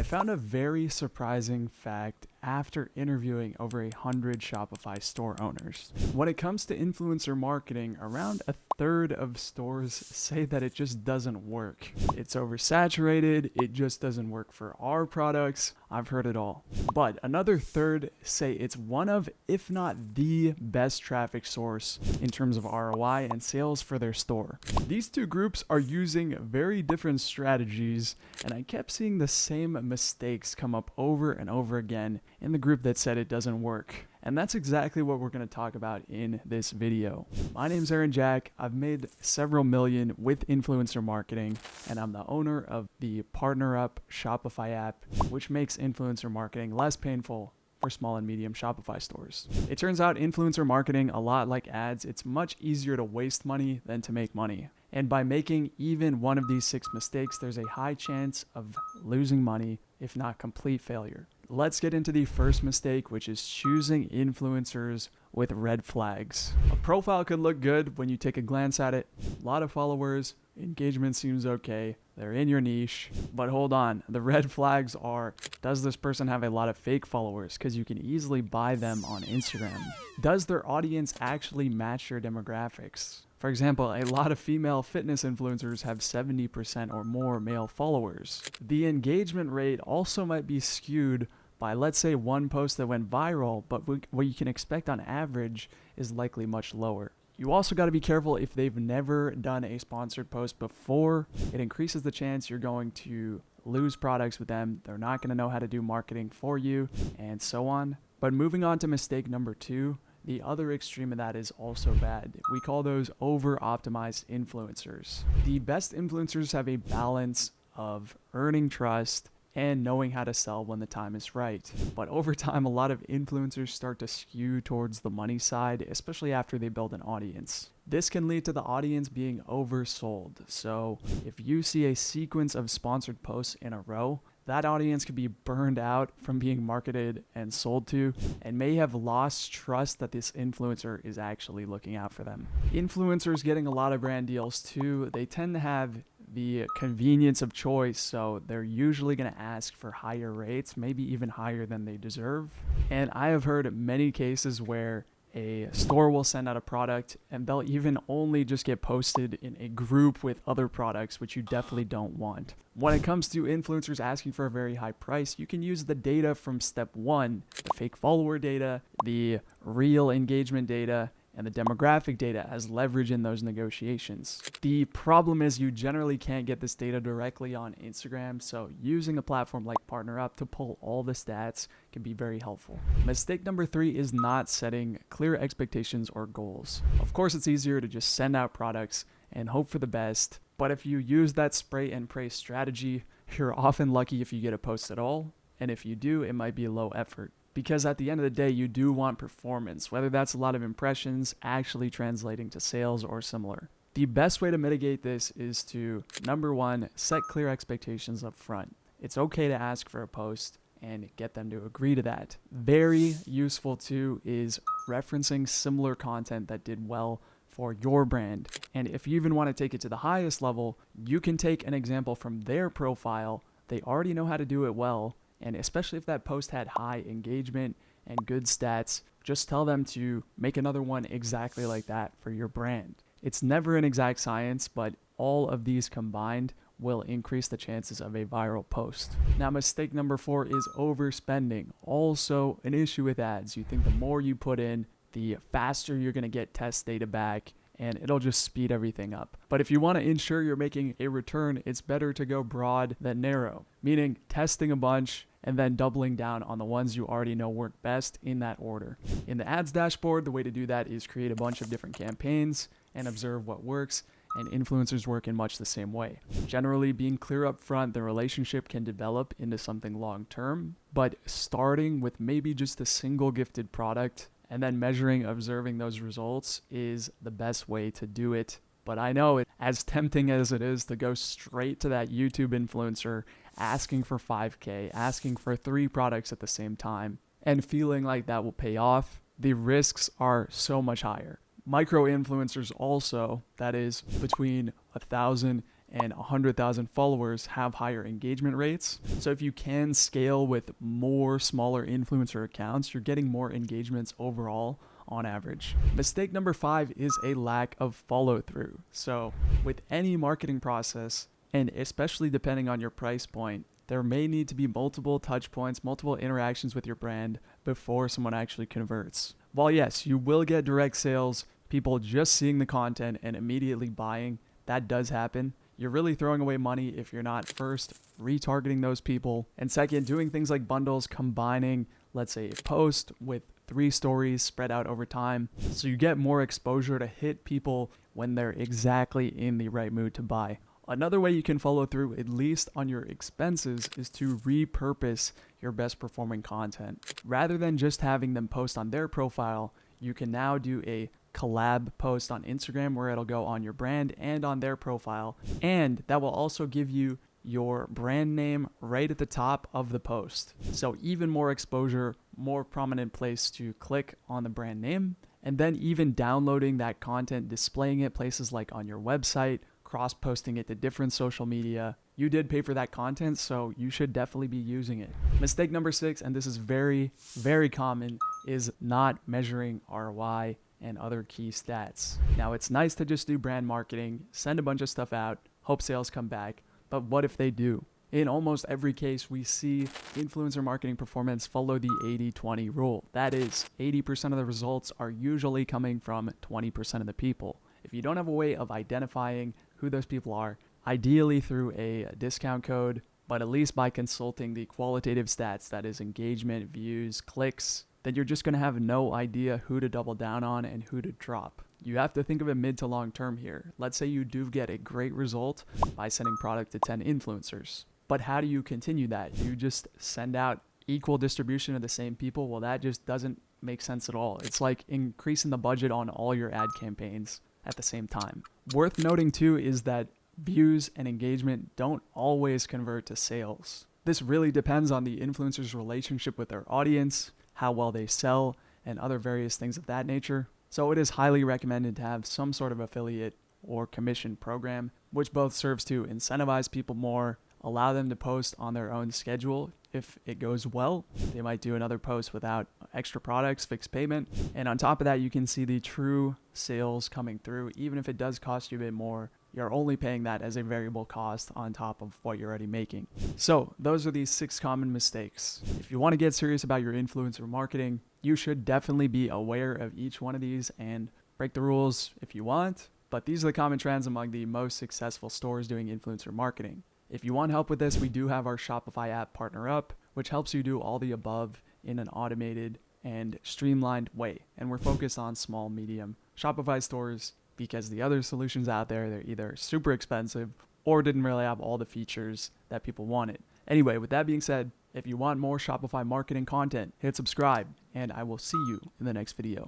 I found a very surprising fact after interviewing over 100 Shopify store owners. When it comes to influencer marketing, around a third of stores say that it just doesn't work. It's oversaturated, it just doesn't work for our products. I've heard it all. But another third say it's one of, if not the best traffic source in terms of ROI and sales for their store. These two groups are using very different strategies, and I kept seeing the same mistakes come up over and over again in the group that said it doesn't work. And that's exactly what we're going to talk about in this video. My name's Aaron Jack. I've made several million with influencer marketing, and I'm the owner of the Partner Up Shopify app, which makes influencer marketing less painful for small and medium Shopify stores. It turns out influencer marketing, a lot like ads, it's much easier to waste money than to make money. And by making even one of these 6 mistakes, there's a high chance of losing money, if not complete failure. Let's get into the first mistake, which is choosing influencers with red flags. A profile could look good when you take a glance at it. A lot of followers, engagement seems okay, they're in your niche. But hold on, the red flags are, does this person have a lot of fake followers? Because you can easily buy them on Instagram. Does their audience actually match your demographics? For example, a lot of female fitness influencers have 70% or more male followers. The engagement rate also might be skewed by, let's say, one post that went viral, but what you can expect on average is likely much lower. You also got to be careful if they've never done a sponsored post before. It increases the chance you're going to lose products with them. They're not going to know how to do marketing for you, and so on. But moving on to mistake number 2, the other extreme of that is also bad. We call those over-optimized influencers. The best influencers have a balance of earning trust and knowing how to sell when the time is right. But over time, a lot of influencers start to skew towards the money side, especially after they build an audience. This can lead to the audience being oversold. So if you see a sequence of sponsored posts in a row, that audience could be burned out from being marketed and sold to, and may have lost trust that this influencer is actually looking out for them. Influencers getting a lot of brand deals too, they tend to have the convenience of choice, so they're usually going to ask for higher rates, maybe even higher than they deserve. And I have heard many cases where a store will send out a product and they'll even only just get posted in a group with other products, which you definitely don't want. When it comes to influencers asking for a very high price, you can use the data from step 1, the fake follower data, the real engagement data, and the demographic data as leverage in those negotiations. The problem is you generally can't get this data directly on Instagram, so using a platform like Partner Up to pull all the stats can be very helpful. Mistake number 3 is not setting clear expectations or goals. Of course, it's easier to just send out products and hope for the best, but if you use that spray and pray strategy, you're often lucky if you get a post at all, and if you do, it might be low effort. Because at the end of the day, you do want performance, whether that's a lot of impressions actually translating to sales or similar. The best way to mitigate this is to, number 1, set clear expectations up front. It's okay to ask for a post and get them to agree to that. Very useful too is referencing similar content that did well for your brand. And if you even want to take it to the highest level, you can take an example from their profile. They already know how to do it well. And especially if that post had high engagement and good stats, just tell them to make another one exactly like that for your brand. It's never an exact science, but all of these combined will increase the chances of a viral post. Now, mistake number 4 is overspending. Also an issue with ads. You think the more you put in, the faster you're going to get test data back, and it'll just speed everything up. But if you want to ensure you're making a return, it's better to go broad than narrow, meaning testing a bunch and then doubling down on the ones you already know work best in that order. In the ads dashboard, the way to do that is create a bunch of different campaigns and observe what works, and influencers work in much the same way. Generally, being clear up front, the relationship can develop into something long-term, but starting with maybe just a single gifted product and then measuring, observing those results is the best way to do it. But I know it, as tempting as it is to go straight to that YouTube influencer asking for 5K, asking for 3 products at the same time, and feeling like that will pay off, the risks are so much higher. Micro influencers also, that is between 1,000 and 100,000 followers have higher engagement rates. So if you can scale with more smaller influencer accounts, you're getting more engagements overall on average. Mistake number 5 is a lack of follow through. So with any marketing process, and especially depending on your price point, there may need to be multiple touch points, multiple interactions with your brand before someone actually converts. While yes, you will get direct sales, people just seeing the content and immediately buying, that does happen. You're really throwing away money if you're not first retargeting those people, and second, doing things like bundles, combining, let's say, a post with 3 stories spread out over time, so you get more exposure to hit people when they're exactly in the right mood to buy. Another way you can follow through, at least on your expenses, is to repurpose your best performing content. Rather than just having them post on their profile, you can now do a collab post on Instagram where it'll go on your brand and on their profile, and that will also give you your brand name right at the top of the post. So even more exposure, more prominent place to click on the brand name, and then even downloading that content, displaying it places like on your website, cross-posting it to different social media. You did pay for that content, so you should definitely be using it. Mistake number 6, and this is very, very common, is not measuring ROI and other key stats. Now, it's nice to just do brand marketing, send a bunch of stuff out, hope sales come back, but what if they do? In almost every case, we see influencer marketing performance follow the 80-20 rule. That is, 80% of the results are usually coming from 20% of the people. If you don't have a way of identifying who those people are, ideally through a discount code, but at least by consulting the qualitative stats, that is engagement, views, clicks, then you're just going to have no idea who to double down on and who to drop. You have to think of it mid to long term here. Let's say you do get a great result by sending product to 10 influencers. But how do you continue that? You just send out equal distribution of the same people? Well, that just doesn't make sense at all. It's like increasing the budget on all your ad campaigns at the same time. Worth noting too is that views and engagement don't always convert to sales. This really depends on the influencer's relationship with their audience, how well they sell, and other various things of that nature. So it is highly recommended to have some sort of affiliate or commission program, which both serves to incentivize people more, allow them to post on their own schedule. If it goes well, they might do another post without extra products, fixed payment. And on top of that, you can see the true sales coming through. Even if it does cost you a bit more, you're only paying that as a variable cost on top of what you're already making. So those are the 6 common mistakes. If you want to get serious about your influencer marketing, you should definitely be aware of each one of these and break the rules if you want. But these are the common trends among the most successful stores doing influencer marketing. If you want help with this, we do have our Shopify app Partner Up, which helps you do all the above in an automated and streamlined way. And we're focused on small, medium Shopify stores because the other solutions out there, they're either super expensive or didn't really have all the features that people wanted. Anyway, with that being said, if you want more Shopify marketing content, hit subscribe, and I will see you in the next video.